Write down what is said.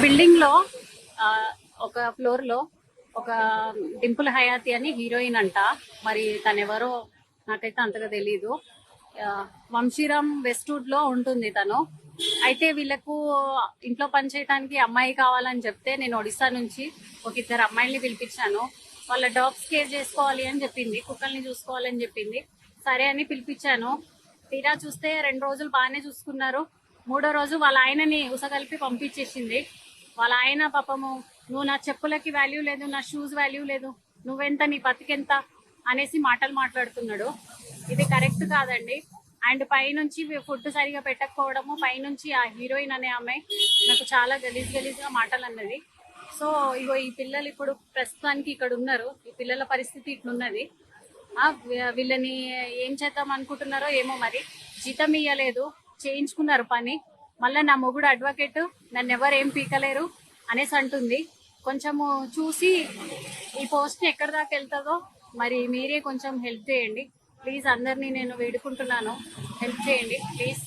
Building లో ఆ, ఒక ఫ్లోర్ లో ఒక డింపుల్ హయాతి అని హీరోయిన్ అంట. మరి తనెవరో నాకైతే అంతగా తెలీదు. ఆ, వంశీరామ్ వెస్ట్వుడ్ లో ఉంటుంది తను. అయితే వీళ్ళకు ఇంట్లో పని చేయడానికి అమ్మాయి కావాలని చెప్తే నేను ఒడిశా నుంచి ఒక ఇద్దరు అమ్మాయిల్ని పిలిపించాను. వాళ్ళ డాగ్స్ కేర్ చేసుకోవాలి అని చెప్పింది, కుక్కల్ని చూసుకోవాలని చెప్పింది. సరే అని పిలిపించాను. తీరా చూస్తే 2 రోజులు బాగానే చూసుకున్నారు. మూడో రోజు వాళ్ళ ఆయనని ఉసగలిపి పంపించేసింది. వాళ్ళ ఆయన పాపము, నువ్వు నా చెప్పులకి వాల్యూ లేదు, నా షూస్ వాల్యూ లేదు, నువ్వెంత, నీ బతికెంత అనేసి మాటలు మాట్లాడుతున్నాడు. ఇది కరెక్ట్ కాదండి. అండ్ పైనుంచి ఫుడ్ సరిగా పెట్టకపోవడము, పైనుంచి ఆ హీరోయిన్ అనే ఆమె నాకు చాలా గలీజ్ గా మాటలు అన్నది. సో ఇగో ఈ పిల్లలు ఇప్పుడు ప్రస్తుతానికి ఇక్కడ ఉన్నారు. ఈ పిల్లల పరిస్థితి ఇట్లున్నది. వీళ్ళని ఏం చేద్దాం అనుకుంటున్నారో ఏమో. మరి జీతం ఇయ్యలేదు, చేయించుకున్నారు పని. మళ్ళీ నా మొగుడు అడ్వకేట్, నన్ను ఎవరు ఏం పీకలేరు అనేసి అంటుంది. కొంచెము చూసి ఈ పోస్ట్ ఎక్కడి దాకా వెళ్తుందో మరి మీరే కొంచెం హెల్ప్ చేయండి ప్లీజ్. అందరినీ నేను వేడుకుంటున్నాను, హెల్ప్ చేయండి ప్లీజ్.